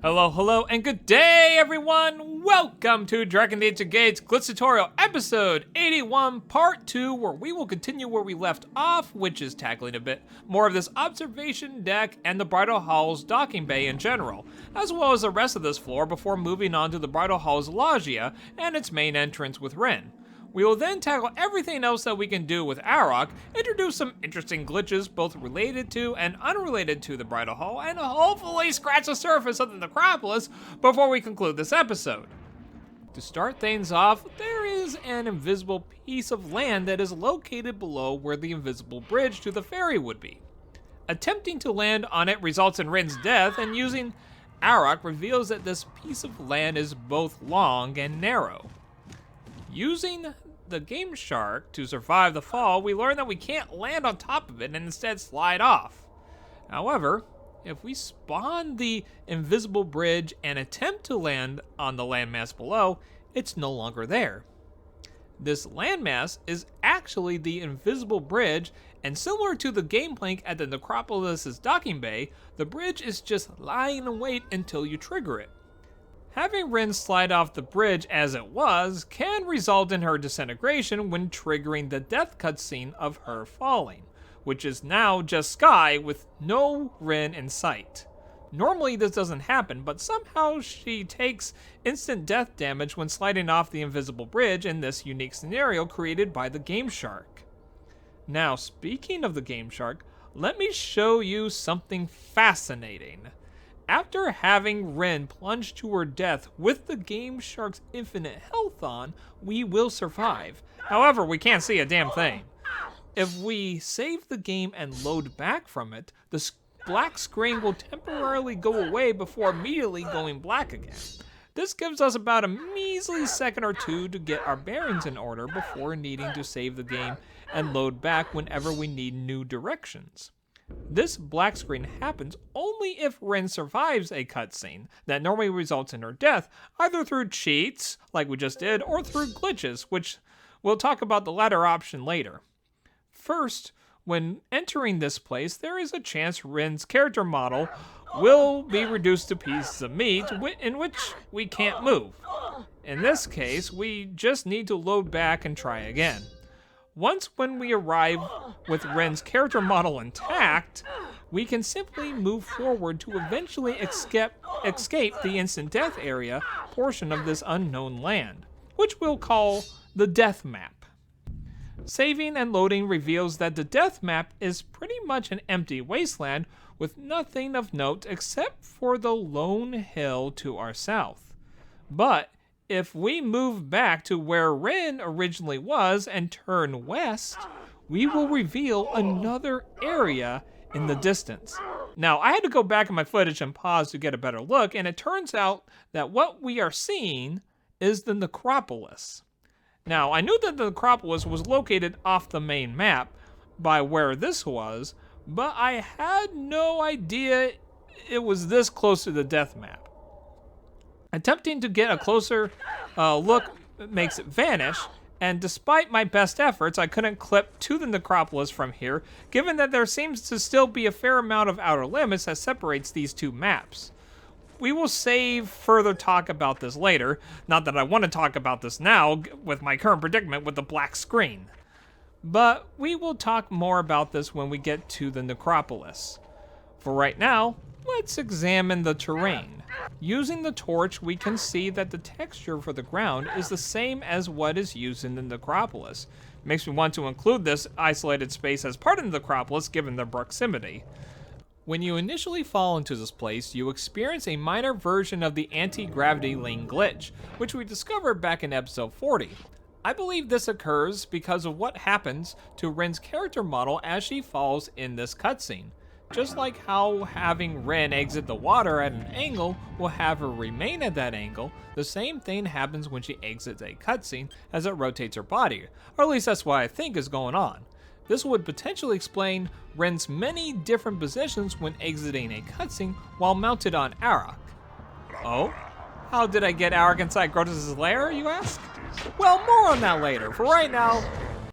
Hello, hello, and good day, everyone! Welcome to Drakan the Ancient Gates Glitch Tutorial Episode 81, Part 2, where we will continue where we left off, which is tackling a bit more of this observation deck and the Bridal Hall's docking bay in general, as well as the rest of this floor before moving on to the Bridal Hall's loggia and its main entrance with Rynn. We will then tackle everything else that we can do with Arokh, introduce some interesting glitches both related to and unrelated to the Bridal Hall, and hopefully scratch the surface of the necropolis before we conclude this episode. To start things off, there is an invisible piece of land that is located below where the invisible bridge to the ferry would be. Attempting to land on it results in Rynn's death, and using Arokh reveals that this piece of land is both long and narrow. Using the Gameshark to survive the fall, we learn that we can't land on top of it and instead slide off. However, if we spawn the invisible bridge and attempt to land on the landmass below, it's no longer there. This landmass is actually the invisible bridge, and similar to the game plank at the necropolis's docking bay, the bridge is just lying in wait until you trigger it. Having Rynn slide off the bridge as it was can result in her disintegration when triggering the death cutscene of her falling, which is now just sky with no Rynn in sight. Normally this doesn't happen, but somehow she takes instant death damage when sliding off the invisible bridge in this unique scenario created by the Gameshark. Now, speaking of the Gameshark, let me show you something fascinating. After having Rynn plunge to her death with the Gameshark's infinite health on, we will survive. However, we can't see a damn thing. If we save the game and load back from it, the black screen will temporarily go away before immediately going black again. This gives us about a measly second or two to get our bearings in order before needing to save the game and load back whenever we need new directions. This black screen happens only if Rynn survives a cutscene that normally results in her death, either through cheats, like we just did, or through glitches, which we'll talk about the latter option later. First, when entering this place, there is a chance Rynn's character model will be reduced to pieces of meat in which we can't move. In this case, we just need to load back and try again. Once when we arrive with Rynn's character model intact, we can simply move forward to eventually escape the instant death area portion of this unknown land, which we'll call the death map. Saving and loading reveals that the death map is pretty much an empty wasteland with nothing of note except for the lone hill to our south. But if we move back to where Rynn originally was and turn west, we will reveal another area in the distance. Now, I had to go back in my footage and pause to get a better look, and it turns out that what we are seeing is the necropolis. Now, I knew that the necropolis was located off the main map by where this was, but I had no idea it was this close to the death map. Attempting to get a closer look makes it vanish, and despite my best efforts, I couldn't clip to the necropolis from here, given that there seems to still be a fair amount of outer limits that separates these two maps. We will save further talk about this later, not that I want to talk about this now with my current predicament with the black screen. But we will talk more about this when we get to the necropolis. For right now, let's examine the terrain. Using the torch, we can see that the texture for the ground is the same as what is used in the necropolis. Makes me want to include this isolated space as part of the necropolis given their proximity. When you initially fall into this place, you experience a minor version of the anti-gravity lane glitch, which we discovered back in episode 40. I believe this occurs because of what happens to Rynn's character model as she falls in this cutscene. Just like how having Rynn exit the water at an angle will have her remain at that angle, the same thing happens when she exits a cutscene as it rotates her body, or at least that's what I think is going on. This would potentially explain Rynn's many different positions when exiting a cutscene while mounted on Arokh. Oh? How did I get Arokh inside Grotus' lair, you ask? Well, more on that later. For right now,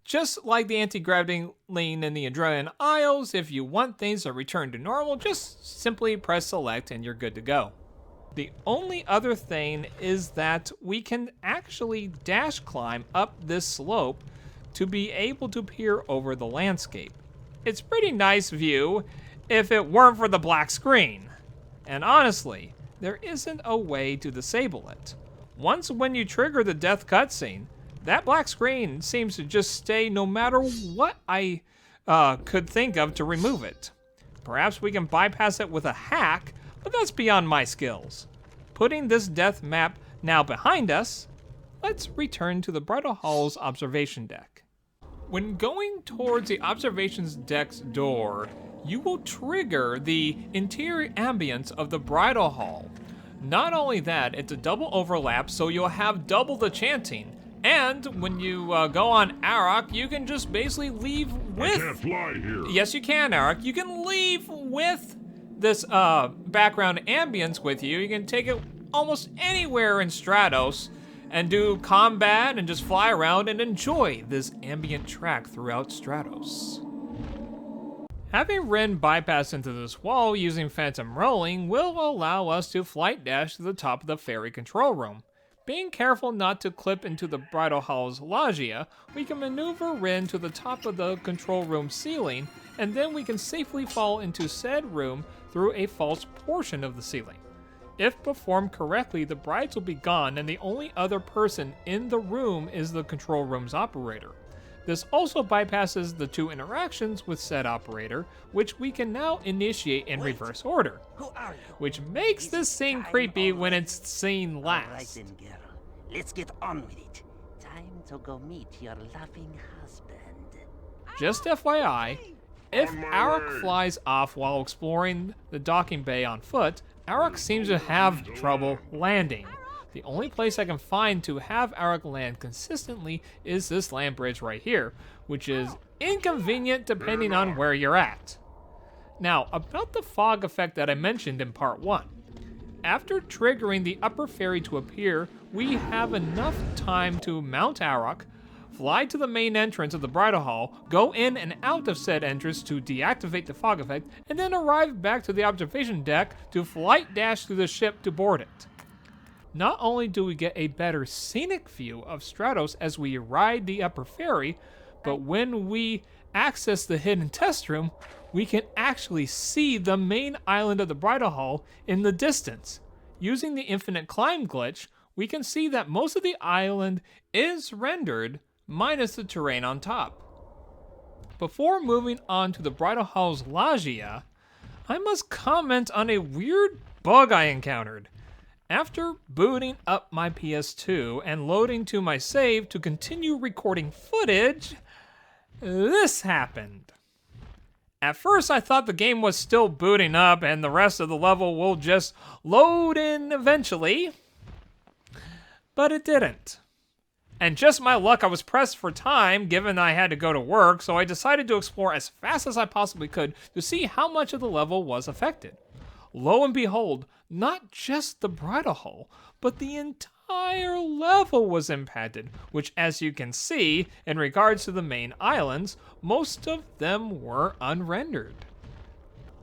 just like the anti-gravity lane in the Adrenaline Isles, if you want things to return to normal, just simply press select and you're good to go. The only other thing is that we can actually dash climb up this slope to be able to peer over the landscape. It's a pretty nice view if it weren't for the black screen. And honestly, there isn't a way to disable it. Once when you trigger the death cutscene, that black screen seems to just stay no matter what I could think of to remove it. Perhaps we can bypass it with a hack, but that's beyond my skills. Putting this death map now behind us, let's return to the Bridal Hall's observation deck. When going towards the observations deck's door, you will trigger the interior ambience of the Bridal Hall. Not only that, it's a double overlap, so you'll have double the chanting. And when you go on Arokh, you can just basically leave with... I can't fly here. Yes, you can, Arokh. You can leave with this background ambience with you. You can take it almost anywhere in Stratos and do combat and just fly around and enjoy this ambient track throughout Stratos. Having Rynn bypass into this wall using phantom rolling will allow us to flight dash to the top of the Ferry Control Room. Being careful not to clip into the Bridal Hall's loggia, we can maneuver Rynn to the top of the control room ceiling, and then we can safely fall into said room through a false portion of the ceiling. If performed correctly, the brides will be gone and the only other person in the room is the control room's operator. This also bypasses the two interactions with said operator, which we can now initiate in reverse order. Who are you? Which makes this scene creepy when it's seen last. All right then, girl. Let's get on with it. Time to go meet your loving husband. Just FYI, if On my Arokh way. flies off while exploring the docking bay on foot, Arokh seems to have trouble landing. The only place I can find to have Arokh land consistently is this land bridge right here, which is inconvenient depending on where you're at. Now, about the fog effect that I mentioned in part 1. After triggering the upper ferry to appear, we have enough time to mount Arokh, fly to the main entrance of the Bridal Hall, go in and out of said entrance to deactivate the fog effect, and then arrive back to the observation deck to flight dash through the ship to board it. Not only do we get a better scenic view of Stratos as we ride the upper ferry, but when we access the hidden test room, we can actually see the main island of the Bridal Hall in the distance. Using the infinite climb glitch, we can see that most of the island is rendered, minus the terrain on top. Before moving on to the Bridal Hall's loggia, I must comment on a weird bug I encountered. After booting up my PS2 and loading to my save to continue recording footage, this happened. At first I thought the game was still booting up and the rest of the level will just load in eventually, but it didn't. And just my luck, I was pressed for time given I had to go to work, so I decided to explore as fast as I possibly could to see how much of the level was affected. Lo and behold, not just the Bridal Hall, but the entire level was impacted, which as you can see, in regards to the main islands, most of them were unrendered.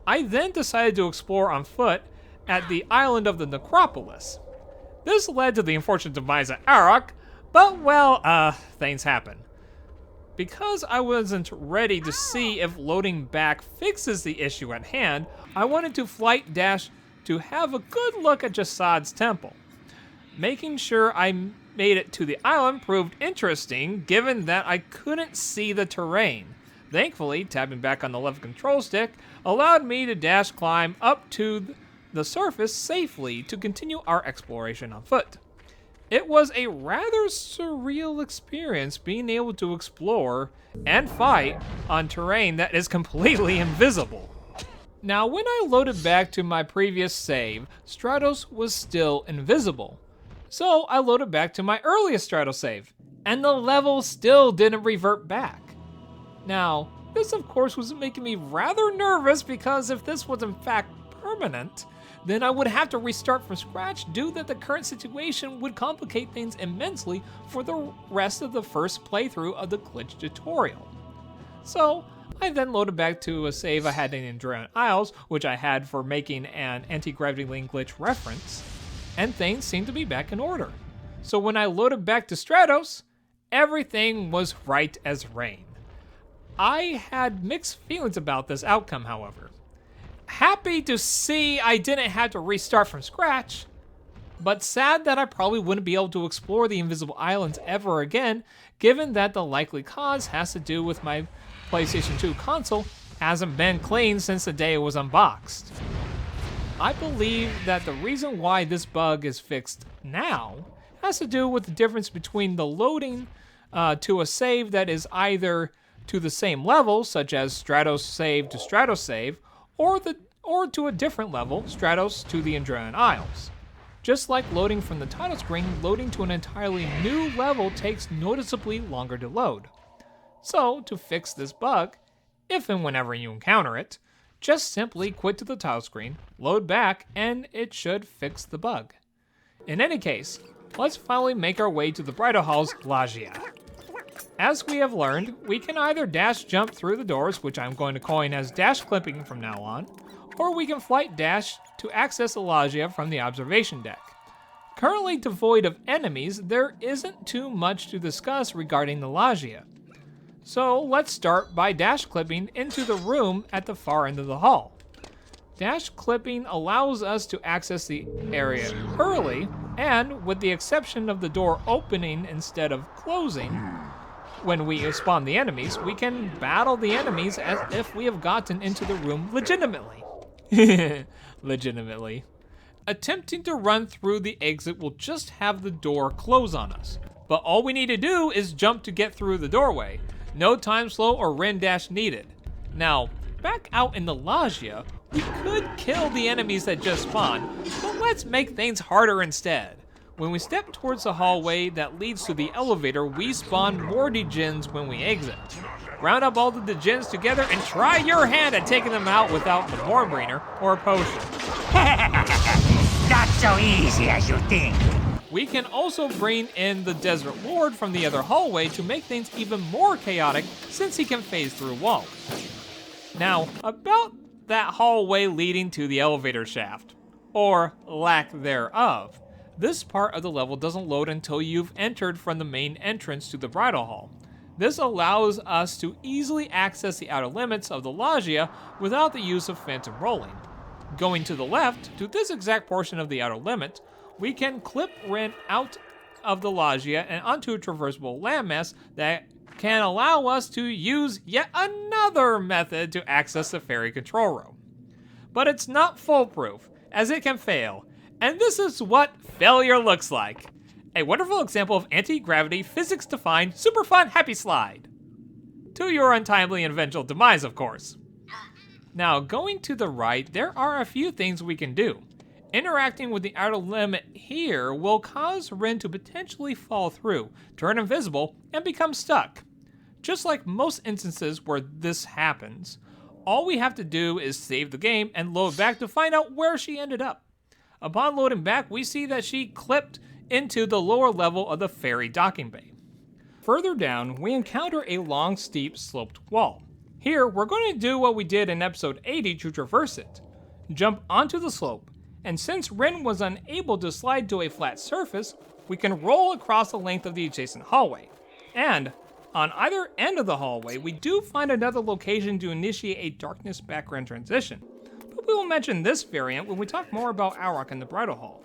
I then decided to explore on foot at the island of the Necropolis. This led to the unfortunate demise of Arokh, but well, things happen. Because I wasn't ready to see if loading back fixes the issue at hand, I wanted to flight dash to have a good look at Jasad's temple. Making sure I made it to the island proved interesting, given that I couldn't see the terrain. Thankfully, tapping back on the left control stick allowed me to dash climb up to the surface safely to continue our exploration on foot. It was a rather surreal experience being able to explore and fight on terrain that is completely invisible. Now, when I loaded back to my previous save, Stratos was still invisible. So I loaded back to my earliest Stratos save, and the level still didn't revert back. Now, this of course was making me rather nervous because if this was in fact permanent, then I would have to restart from scratch due that the current situation would complicate things immensely for the rest of the first playthrough of the glitch tutorial. So, I then loaded back to a save I had in Drakan Isles, which I had for making an anti-gravity link glitch reference, and things seemed to be back in order. So when I loaded back to Stratos, everything was right as rain. I had mixed feelings about this outcome, however. Happy to see I didn't have to restart from scratch, but sad that I probably wouldn't be able to explore the Invisible Islands ever again, given that the likely cause has to do with my PlayStation 2 console hasn't been cleaned since the day it was unboxed. I believe that the reason why this bug is fixed now has to do with the difference between the loading to a save that is either to the same level, such as Stratos save to Stratos save, or to a different level, Stratos to the Andrean Isles. Just like loading from the title screen, loading to an entirely new level takes noticeably longer to load. So, to fix this bug, if and whenever you encounter it, just simply quit to the title screen, load back, and it should fix the bug. In any case, let's finally make our way to the Bridal Hall's loggia. As we have learned, we can either dash jump through the doors, which I'm going to coin as dash clipping from now on, or we can flight dash to access the loggia from the observation deck. Currently devoid of enemies, there isn't too much to discuss regarding the loggia. So let's start by dash clipping into the room at the far end of the hall. Dash clipping allows us to access the area early, and with the exception of the door opening instead of closing, when we spawn the enemies, we can battle the enemies as if we have gotten into the room legitimately. Legitimately. Attempting to run through the exit will just have the door close on us, but all we need to do is jump to get through the doorway. No time slow or Rynn dash needed. Now, back out in the loggia, we could kill the enemies that just spawned, but let's make things harder instead. When we step towards the hallway that leads to the elevator, we spawn more Djinns when we exit. Round up all the Djinns together and try your hand at taking them out without the Morbrainer or a potion. Not so easy as you think. We can also bring in the Desert Lord from the other hallway to make things even more chaotic since he can phase through walls. Now, about that hallway leading to the elevator shaft, or lack thereof. This part of the level doesn't load until you've entered from the main entrance to the Bridal Hall. This allows us to easily access the outer limits of the loggia without the use of phantom rolling. Going to the left, to this exact portion of the outer limit, we can clip Rynn out of the loggia and onto a traversable landmass that can allow us to use yet another method to access the Ferry Control Room. But it's not foolproof, as it can fail, and this is what failure looks like. A wonderful example of anti-gravity, physics-defined, super fun happy slide. To your untimely and eventual demise, of course. Now, going to the right, there are a few things we can do. Interacting with the outer limit here will cause Rynn to potentially fall through, turn invisible, and become stuck. Just like most instances where this happens, all we have to do is save the game and load back to find out where she ended up. Upon loading back, we see that she clipped into the lower level of the ferry docking bay. Further down, we encounter a long, steep, sloped wall. Here, we're going to do what we did in episode 80 to traverse it. Jump onto the slope, and since Rynn was unable to slide to a flat surface, we can roll across the length of the adjacent hallway. And on either end of the hallway, we do find another location to initiate a darkness background transition, but we will mention this variant when we talk more about Arokh and the Bridal Hall.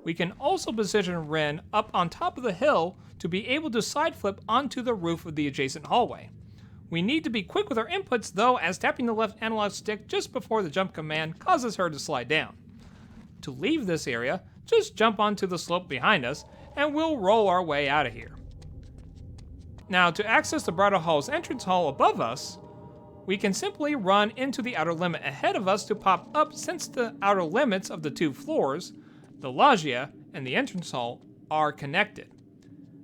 We can also position Rynn up on top of the hill to be able to side flip onto the roof of the adjacent hallway. We need to be quick with our inputs though, as tapping the left analog stick just before the jump command causes her to slide down. To leave this area, just jump onto the slope behind us and we'll roll our way out of here. Now, to access the Bridal Hall's entrance hall above us, we can simply run into the outer limit ahead of us to pop up, since the outer limits of the two floors, the loggia and the entrance hall, are connected.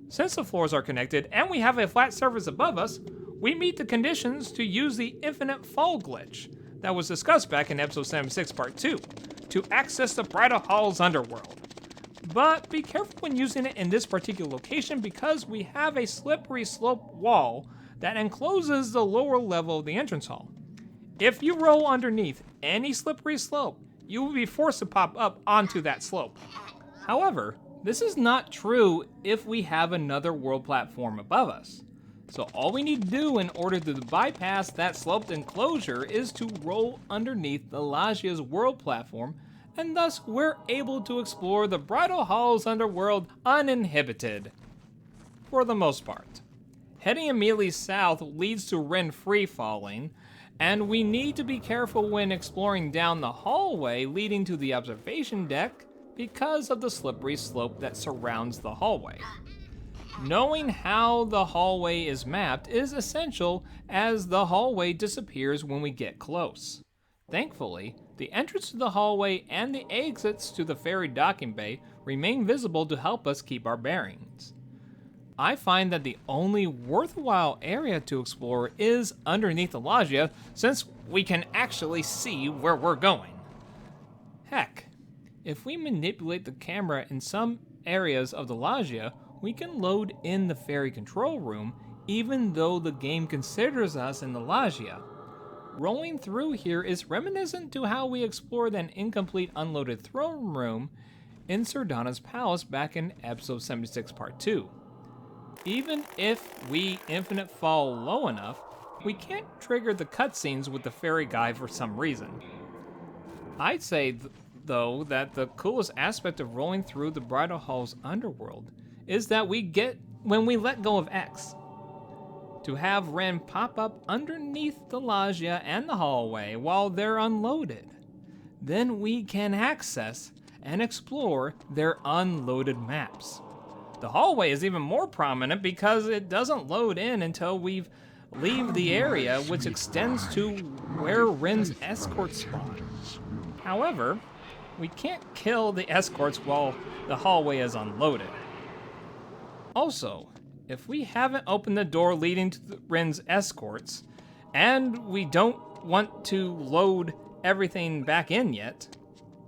Since the floors are connected and we have a flat surface above us, we meet the conditions to use the infinite fall glitch that was discussed back in episode 76 part 2 to access the Bridal Hall's underworld. But be careful when using it in this particular location, because we have a slippery slope wall that encloses the lower level of the entrance hall. If you roll underneath any slippery slope, you will be forced to pop up onto that slope. However, this is not true if we have another world platform above us. So all we need to do in order to bypass that sloped enclosure is to roll underneath the loggia's world platform, and thus we're able to explore the Bridal Hall's underworld uninhibited. For the most part. Heading immediately south leads to Rynn free falling, and we need to be careful when exploring down the hallway leading to the observation deck because of the slippery slope that surrounds the hallway. Knowing how the hallway is mapped is essential as the hallway disappears when we get close. Thankfully, the entrance to the hallway and the exits to the ferry docking bay remain visible to help us keep our bearings. I find that the only worthwhile area to explore is underneath the loggia, since we can actually see where we're going. Heck, if we manipulate the camera in some areas of the loggia, we can load in the Ferry Control Room even though the game considers us in the loggia. Rolling through here is reminiscent to how we explored an incomplete unloaded throne room in Sardana's palace back in episode 76 part 2. Even if we infinite fall low enough, we can't trigger the cutscenes with the fairy guy for some reason. I'd say, though, that the coolest aspect of rolling through the Bridal Hall's underworld is that we get when we let go of X. To have Rynn pop up underneath the loggia and the hallway while they're unloaded. Then we can access and explore their unloaded maps. The hallway is even more prominent because it doesn't load in until we leave the area, which extends to where Rynn's escorts spawn. However, we can't kill the escorts while the hallway is unloaded. Also, if we haven't opened the door leading to Rynn's escorts, and we don't want to load everything back in yet,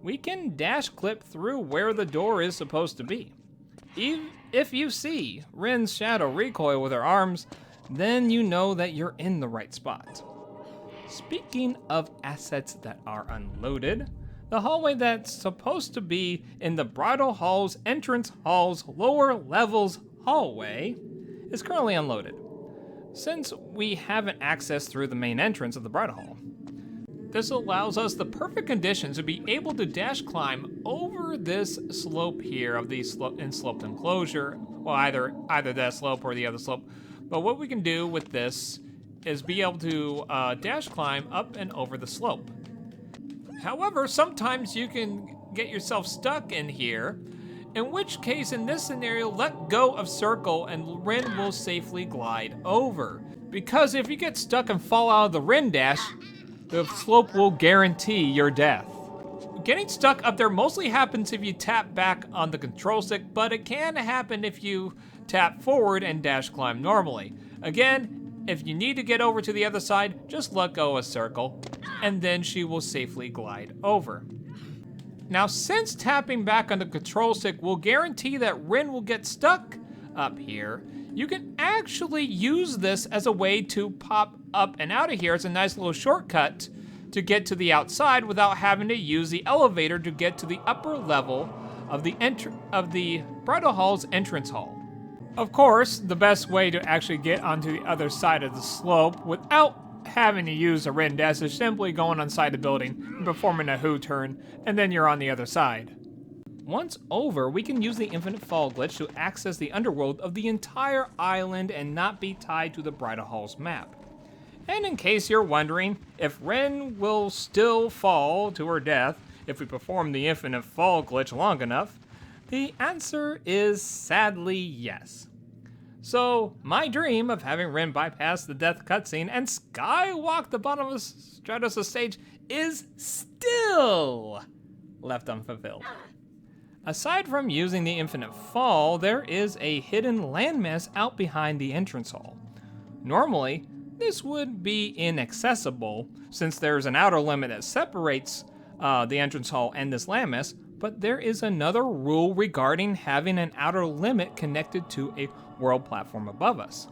we can dash clip through where the door is supposed to be. If you see Rynn's shadow recoil with her arms, then you know that you're in the right spot. Speaking of assets that are unloaded, the hallway that's supposed to be in the Bridal Hall's entrance hall's lower levels hallway is currently unloaded, since we haven't accessed through the main entrance of the Bridal Hall. This allows us the perfect conditions to be able to dash climb over this slope here of the sloped enclosure, well, either that slope or the other slope. But what we can do with this is be able to dash climb up and over the slope. However, sometimes you can get yourself stuck in here, in which case, in this scenario, let go of circle and Rynn will safely glide over. Because if you get stuck and fall out of the Rynn dash, the slope will guarantee your death. Getting stuck up there mostly happens if you tap back on the control stick, but it can happen if you tap forward and dash climb normally. Again, if you need to get over to the other side, just let go of circle, and then she will safely glide over. Now, since tapping back on the control stick will guarantee that Rynn will get stuck up here, you can actually use this as a way to pop up and out of here. It's a nice little shortcut to get to the outside without having to use the elevator to get to the upper level of the Bridal Hall's entrance hall. Of course, the best way to actually get onto the other side of the slope without having to use a Rynn dash is simply going inside the building and performing a Who turn, and then you're on the other side. Once over, we can use the infinite fall glitch to access the underworld of the entire island and not be tied to the Bridal Hall's map. And in case you're wondering if Rynn will still fall to her death if we perform the infinite fall glitch long enough, the answer is sadly yes. So, my dream of having Rynn bypass the death cutscene and skywalk the bottom of Stratos' stage is still left unfulfilled. Aside from using the infinite fall, there is a hidden landmass out behind the entrance hall. Normally, this would be inaccessible since there's an outer limit that separates the entrance hall and this landmass, but there is another rule regarding having an outer limit connected to a world platform above us.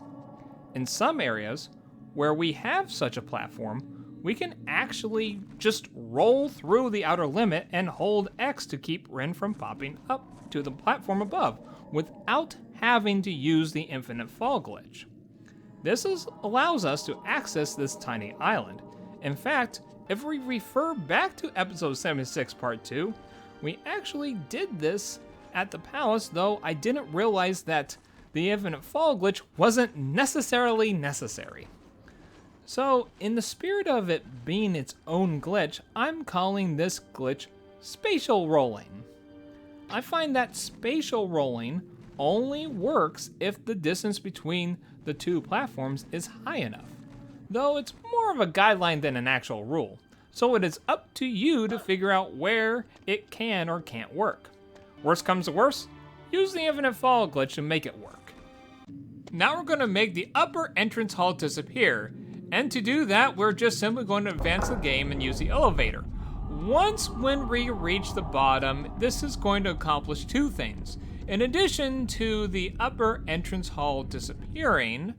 In some areas where we have such a platform, we can actually just roll through the outer limit and hold X to keep Rynn from popping up to the platform above without having to use the infinite fall glitch. This allows us to access this tiny island. In fact, if we refer back to episode 76 part 2, we actually did this at the palace, though I didn't realize that the infinite fall glitch wasn't necessarily necessary. So, in the spirit of it being its own glitch, I'm calling this glitch Spatial Rolling. I find that Spatial Rolling only works if the distance between the two platforms is high enough, though it's more of a guideline than an actual rule, so it is up to you to figure out where it can or can't work. Worst comes to worst, use the infinite fall glitch to make it work. Now we're going to make the upper entrance hall disappear, and to do that, we're just simply going to advance the game and use the elevator. Once when we reach the bottom, this is going to accomplish two things. In addition to the upper entrance hall disappearing,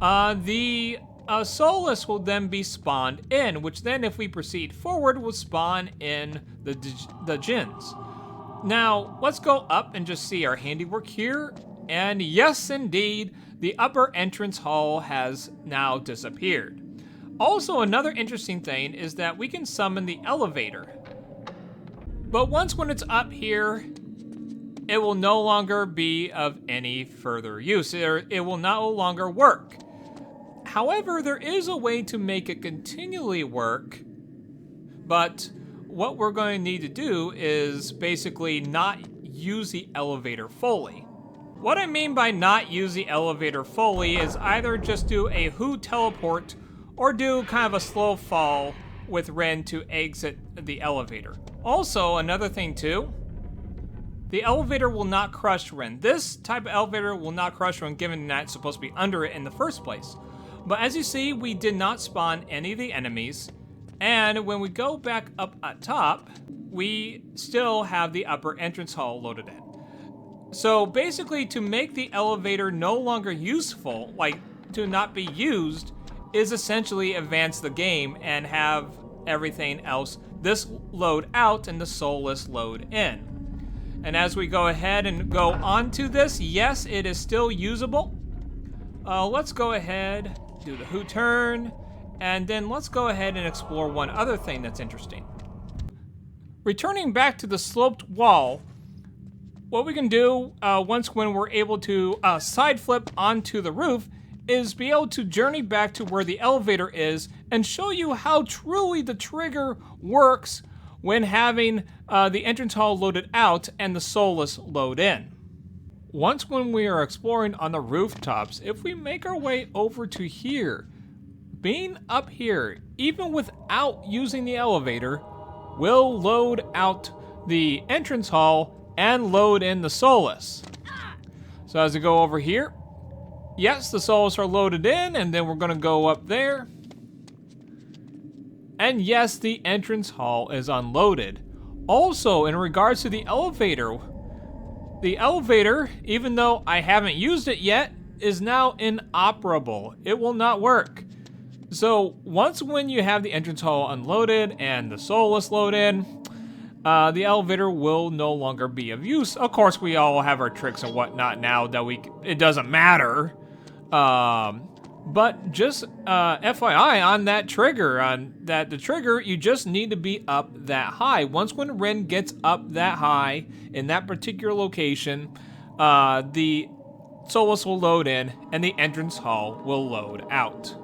the Souless will then be spawned in, which then if we proceed forward will spawn in the Djinns. Now, let's go up and just see our handiwork here. And yes, indeed, the upper entrance hall has now disappeared. Also, another interesting thing is that we can summon the elevator. But once when it's up here, it will no longer be of any further use. It will no longer work. However, there is a way to make it continually work, but what we're going to need to do is basically not use the elevator fully. What I mean by not use the elevator fully is either just do a Who teleport or do kind of a slow fall with Rynn to exit the elevator. Also, another thing too, the elevator will not crush Rynn. This type of elevator will not crush Rynn given that it's supposed to be under it in the first place. But as you see, we did not spawn any of the enemies. And when we go back up at top, we still have the upper entrance hall loaded in. So basically, to make the elevator no longer useful, like to not be used, is essentially advance the game and have everything else, this load out and the Soulless load in. And as we go ahead and go onto this, yes, it is still usable. Let's go ahead, do the Who turn, and then let's go ahead and explore one other thing that's interesting. Returning back to the sloped wall, what we can do once when we're able to side flip onto the roof is be able to journey back to where the elevator is and show you how truly the trigger works when having the entrance hall loaded out and the Soulless load in. Once when we are exploring on the rooftops, if we make our way over to here, being up here, even without using the elevator, will load out the entrance hall and load in the Soulless. So as we go over here, yes, the Soulless are loaded in, and then we're gonna go up there. And yes, the entrance hall is unloaded. Also, in regards to the elevator, even though I haven't used it yet, is now inoperable. It will not work. So once when you have the entrance hall unloaded and the Soulless load in, the elevator will no longer be of use. Of course, we all have our tricks and whatnot now that it doesn't matter. But just FYI on that trigger, the trigger, you just need to be up that high. Once when Rynn gets up that high in that particular location, the Soulless will load in and the entrance hall will load out.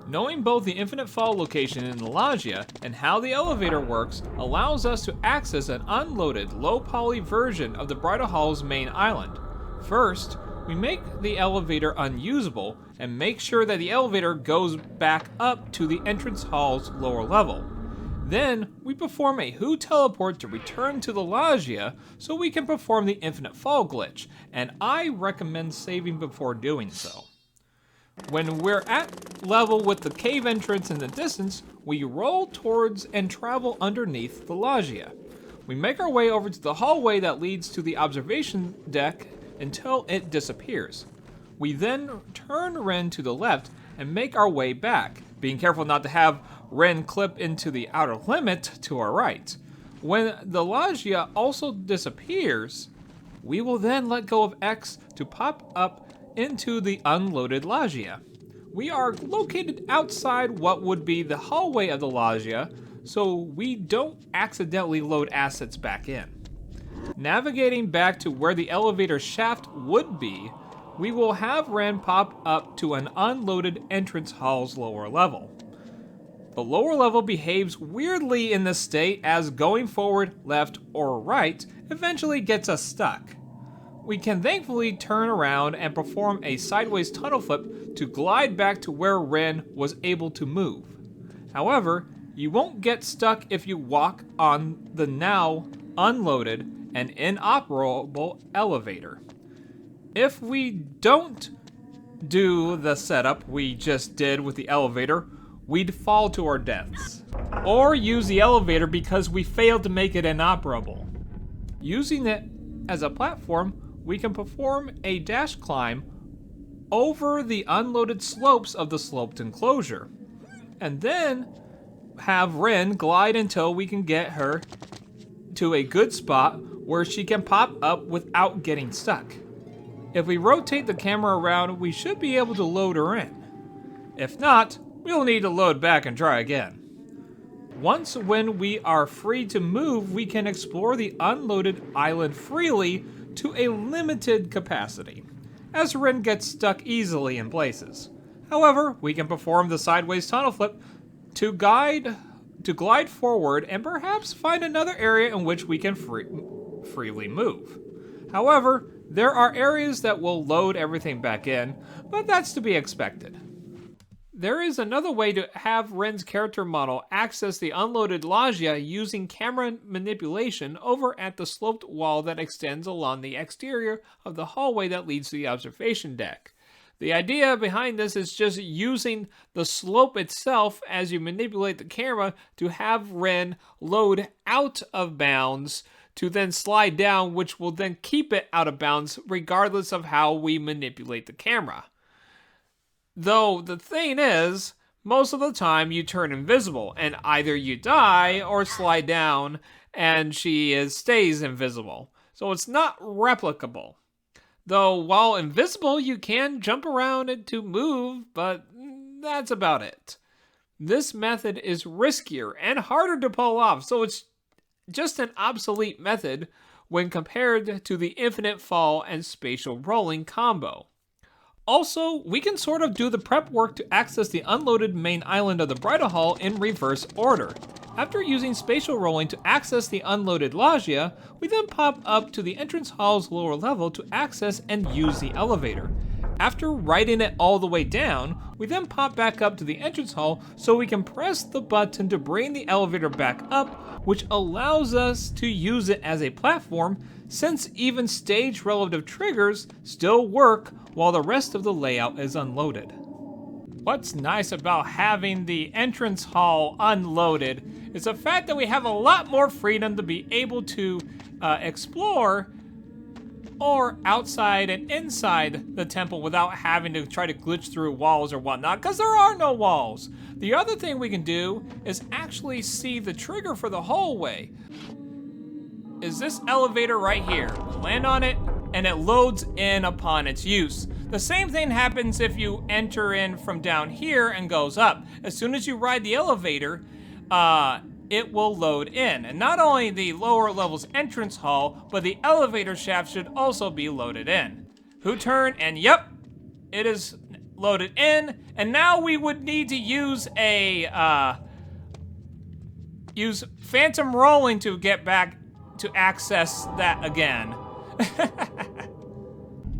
Knowing both the infinite fall location in the loggia and how the elevator works allows us to access an unloaded, low-poly version of the Bridal Hall's main island. First, we make the elevator unusable and make sure that the elevator goes back up to the entrance hall's lower level. Then, we perform a Who teleport to return to the loggia so we can perform the infinite fall glitch, and I recommend saving before doing so. When we're at level with the cave entrance in the distance, we roll towards and travel underneath the loggia. We make our way over to the hallway that leads to the observation deck until it disappears. We then turn Rynn to the left and make our way back, being careful not to have Rynn clip into the outer limit to our right. When the loggia also disappears, we will then let go of X to pop up into the unloaded loggia. We are located outside what would be the hallway of the loggia, so we don't accidentally load assets back in. Navigating back to where the elevator shaft would be, we will have Rynn pop up to an unloaded entrance hall's lower level. The lower level behaves weirdly in this state as going forward, left, or right eventually gets us stuck. We can thankfully turn around and perform a sideways tunnel flip to glide back to where Rynn was able to move. However, you won't get stuck if you walk on the now unloaded and inoperable elevator. If we don't do the setup we just did with the elevator, we'd fall to our deaths. Or use the elevator because we failed to make it inoperable. Using it as a platform, we can perform a dash climb over the unloaded slopes of the sloped enclosure, and then have Rynn glide until we can get her to a good spot where she can pop up without getting stuck. If we rotate the camera around, we should be able to load her in. If not, we'll need to load back and try again. Once when we are free to move, we can explore the unloaded island freely to a limited capacity, as Rynn gets stuck easily in places. However, we can perform the sideways tunnel flip to glide forward and perhaps find another area in which we can freely move. However, there are areas that will load everything back in, but that's to be expected. There is another way to have Rynn's character model access the unloaded loggia using camera manipulation over at the sloped wall that extends along the exterior of the hallway that leads to the observation deck. The idea behind this is just using the slope itself as you manipulate the camera to have Rynn load out of bounds to then slide down, which will then keep it out of bounds regardless of how we manipulate the camera. Though the thing is, most of the time you turn invisible and either you die or slide down and she stays invisible. So it's not replicable. Though while invisible you can jump around and to move, but that's about it. This method is riskier and harder to pull off, so it's just an obsolete method when compared to the infinite fall and spatial rolling combo. Also, we can sort of do the prep work to access the unloaded main island of the Bridal Hall in reverse order. After using spatial rolling to access the unloaded loggia, we then pop up to the entrance hall's lower level to access and use the elevator. After riding it all the way down, we then pop back up to the entrance hall so we can press the button to bring the elevator back up, which allows us to use it as a platform since even stage relative triggers still work while the rest of the layout is unloaded. What's nice about having the entrance hall unloaded is the fact that we have a lot more freedom to be able to explore or outside and inside the temple without having to try to glitch through walls or whatnot, because there are no walls. The other thing we can do is actually see the trigger for the hallway. Is this elevator right here. Land on it, and it loads in upon its use. The same thing happens if you enter in from down here and goes up. As soon as you ride the elevator, it will load in. And not only the lower levels entrance hall, but the elevator shaft should also be loaded in. Who turn? And yep, it is loaded in. And now we would need to use use phantom rolling to get back to access that again.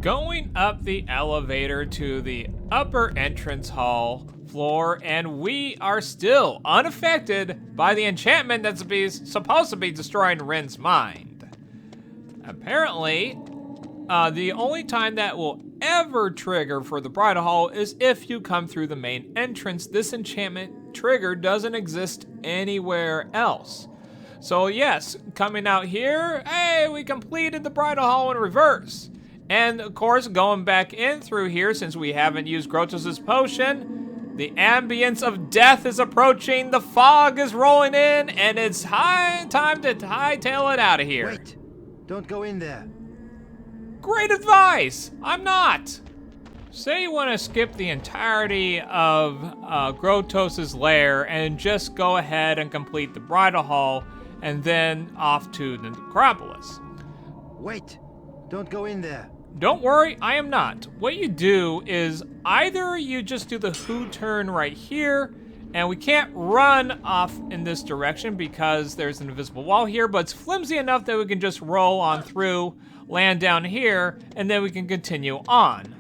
Going up the elevator to the upper entrance hall floor, and we are still unaffected by the enchantment that's supposed to be destroying Rynn's mind. Apparently, the only time that will ever trigger for the Bridal Hall is if you come through the main entrance. This enchantment trigger doesn't exist anywhere else. So yes, coming out here, hey, we completed the Bridal Hall in reverse. And of course, going back in through here, since we haven't used Grotos's potion, The ambience of death is approaching, the fog is rolling in, and it's time to hightail it out of here. Wait! Don't go in there. Great advice! I'm not! Say you want to skip the entirety of Grotos's lair and just go ahead and complete the Bridal Hall and then off to the Necropolis. Wait! Don't go in there. Don't worry, I am not. What you do is either you just do the who turn right here, and we can't run off in this direction because there's an invisible wall here, but it's flimsy enough that we can just roll on through, land down here, and then we can continue on.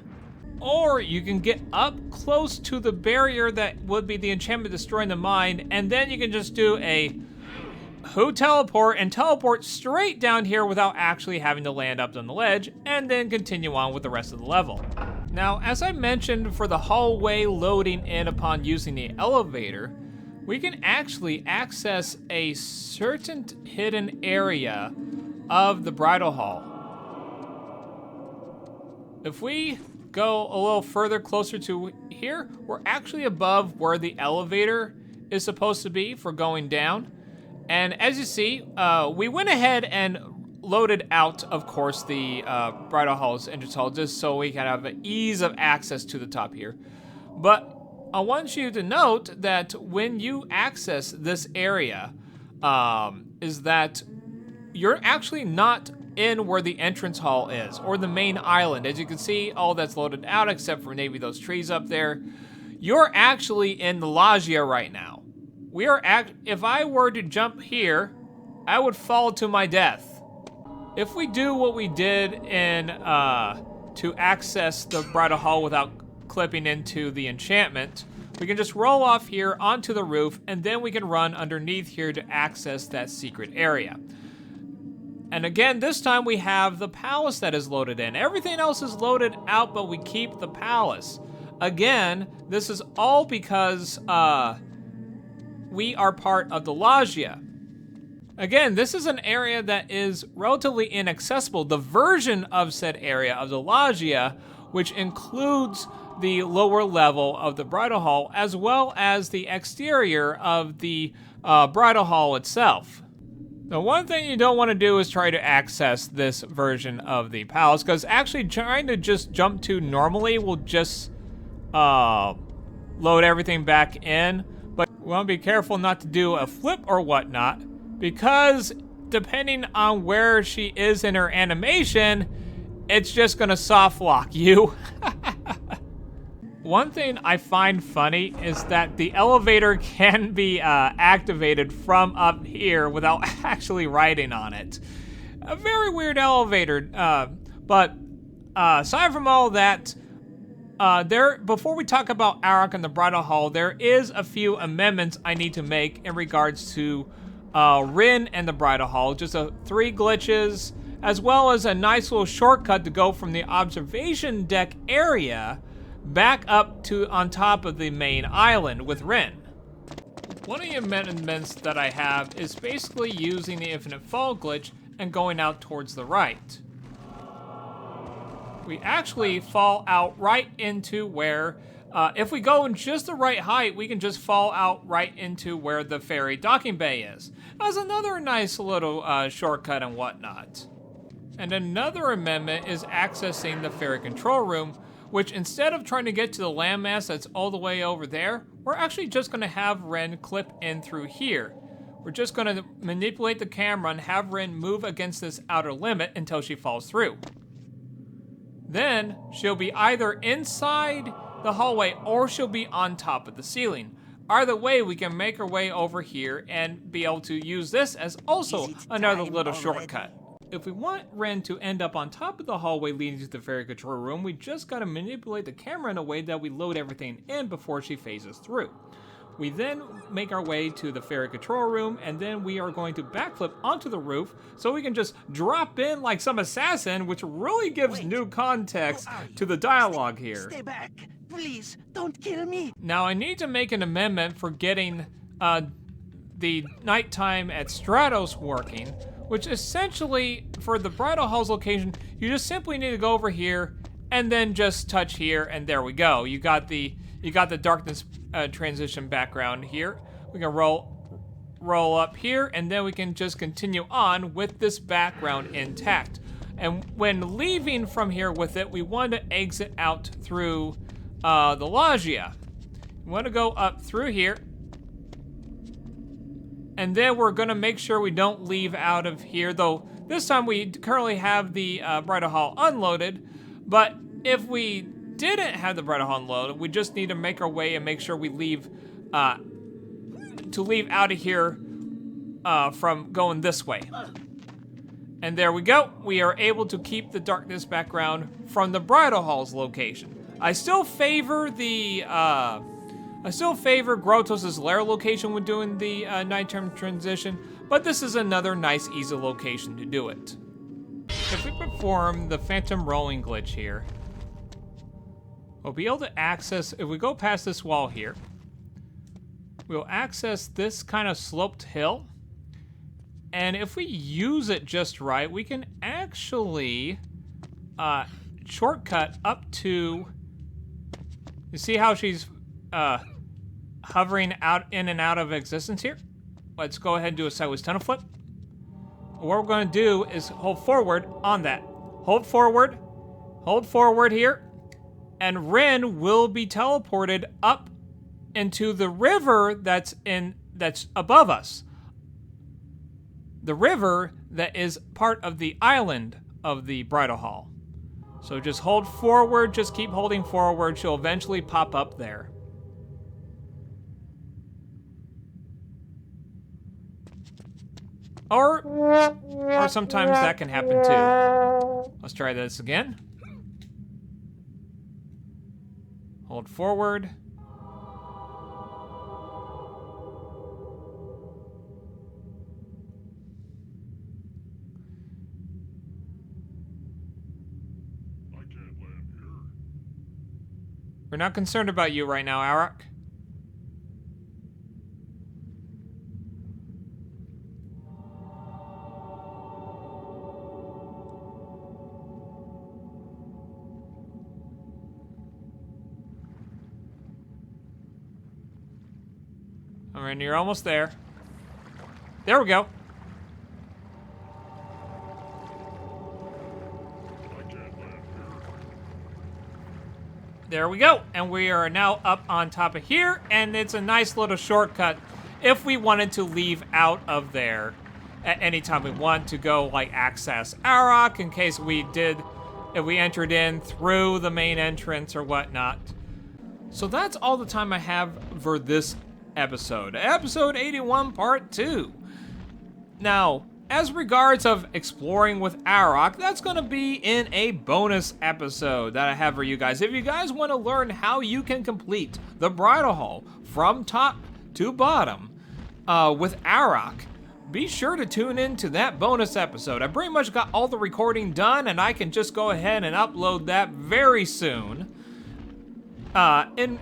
Or you can get up close to the barrier that would be the enchantment destroying the mind, and then you can just do a who teleport and teleport straight down here without actually having to land up on the ledge, and then continue on with the rest of the level. Now, as I mentioned, for the hallway loading in upon using the elevator, we can actually access a certain hidden area of the Bridal Hall. If we go a little further closer to here, we're actually above where the elevator is supposed to be for going down. And as you see, we went ahead and loaded out, of course, the Bridal Hall's entrance hall just so we can have an ease of access to the top here. But I want you to note that when you access this area, is that you're actually not in where the entrance hall is, or the main island. As you can see, all that's loaded out except for maybe those trees up there. You're actually in the loggia right now. If I were to jump here, I would fall to my death. If we do what we did in to access the Bridal Hall without clipping into the enchantment, we can just roll off here onto the roof, and then we can run underneath here to access that secret area. And again, this time we have the palace that is loaded in. Everything else is loaded out, but we keep the palace. Again, this is all because we are part of the loggia. Again, this is an area that is relatively inaccessible. The version of said area of the loggia, which includes the lower level of the Bridal Hall, as well as the exterior of the Bridal Hall itself. The one thing you don't want to do is try to access this version of the palace, because actually trying to just jump to normally will just load everything back in. But we want to be careful not to do a flip or whatnot, because depending on where she is in her animation, it's just going to soft lock you. One thing I find funny is that the elevator can be activated from up here without actually riding on it. A very weird elevator, but aside from all that, before we talk about Arokh and the Bridal Hall, there is a few amendments I need to make in regards to Rynn and the Bridal Hall. Just 3 glitches, as well as a nice little shortcut to go from the observation deck area back up to on top of the main island with Rynn. One of the amendments that I have is basically using the infinite fall glitch and going out towards the right. We actually fall out right into where, if we go in just the right height, we can just fall out right into where the ferry docking bay is. That's another nice little shortcut and whatnot. And another amendment is accessing the Ferry Control Room, which instead of trying to get to the landmass that's all the way over there, we're actually just going to have Rynn clip in through here. We're just going to manipulate the camera and have Rynn move against this outer limit until she falls through. Then she'll be either inside the hallway or she'll be on top of the ceiling. Either way, we can make our way over here and be able to use this as also another little shortcut. If we want Rynn to end up on top of the hallway leading to the Ferry Control Room, we just gotta manipulate the camera in a way that we load everything in before she phases through. We then make our way to the Ferry Control Room, and then we are going to backflip onto the roof so we can just drop in like some assassin, which really gives new context to the dialogue here. Stay back. Please, don't kill me. Now, I need to make an amendment for getting the nighttime at Stratos working, which essentially, for the Bridal Hall's location, you just simply need to go over here and then just touch here, and there we go. You got the You got the darkness transition background here. We can roll up here, and then we can just continue on with this background intact. And when leaving from here with it, we want to exit out through the loggia. We want to go up through here. And then we're gonna make sure we don't leave out of here, though this time we currently have the Bridal Hall unloaded. But if we didn't have the Bridal Hall unloaded, we just need to make our way and make sure we leave out of here from going this way. And there we go. We are able to keep the darkness background from the Bridal Hall's location. I still favor the Grotos's lair location when doing the nighttime transition, but this is another nice, easy location to do it. If we perform the phantom rolling glitch here, we'll be able to access, if we go past this wall here, we'll access this kind of sloped hill. And if we use it just right, we can actually shortcut up to, you see how she's hovering in and out of existence here? Let's go ahead and do a sideways tunnel flip. What we're going to do is hold forward on that. Hold forward here, and Rynn will be teleported up into the river that's above us. The river that is part of the island of the Bridal Hall. So just hold forward, just keep holding forward. She'll eventually pop up there. Or sometimes that can happen too. Let's try this again. Hold forward. We're not concerned about you right now, Arokh. All right, you're almost there. There we go. There we go, and we are now up on top of here, and it's a nice little shortcut if we wanted to leave out of there at any time we want to go, like, access Arokh in case if we entered in through the main entrance or whatnot. So that's all the time I have for this episode. Episode 81, Part 2. Now, as regards of exploring with Arokh, that's going to be in a bonus episode that I have for you guys. If you guys want to learn how you can complete the Bridal Hall from top to bottom with Arokh, be sure to tune in to that bonus episode. I pretty much got all the recording done, and I can just go ahead and upload that very soon. And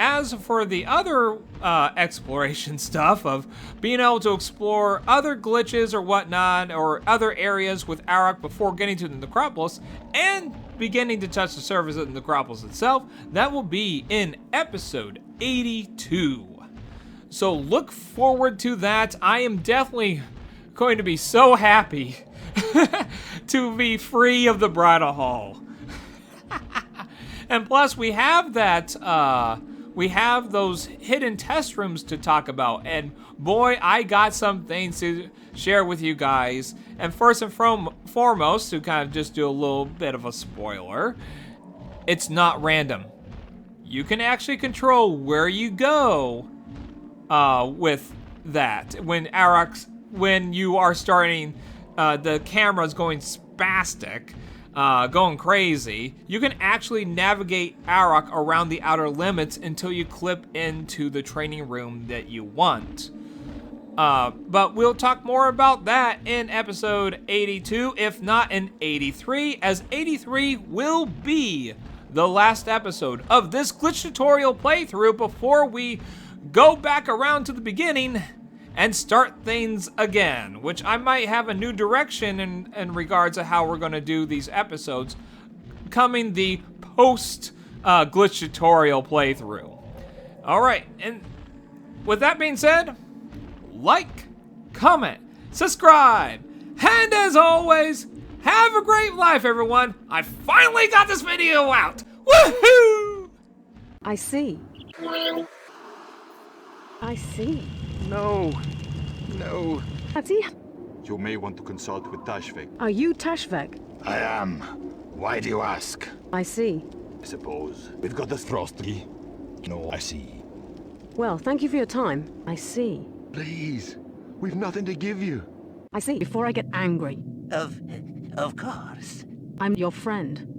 as for the other exploration stuff of being able to explore other glitches or whatnot, or other areas with Arokh before getting to the necropolis, and beginning to touch the surface of the necropolis itself, that will be in episode 82. So look forward to that. I am definitely going to be so happy to be free of the Bridal Hall. And plus, we have that, we have those hidden test rooms to talk about, and boy, I got some things to share with you guys. And first and foremost, to kind of just do a little bit of a spoiler, it's not random. You can actually control where you go with that. When you are starting, the camera's going spastic, going crazy, you can actually navigate Arokh around the outer limits until you clip into the training room that you want. But we'll talk more about that in episode 82, if not in 83, as 83 will be the last episode of this glitch tutorial playthrough before we go back around to the beginning and start things again, which I might have a new direction in regards to how we're going to do these episodes coming the post glitch tutorial playthrough. All right, and with that being said, like, comment, subscribe, and as always, have a great life, everyone. I finally got this video out. Woohoo! I see. I see. No. No. Ati, You may want to consult with Tashvik. are you Tashvek? I am. Why do you ask? I see. I suppose. We've got the Throstry. No, I see. Well, thank you for your time. I see. Please, we've nothing to give you. I see. Before I get angry, Of course. I'm your friend.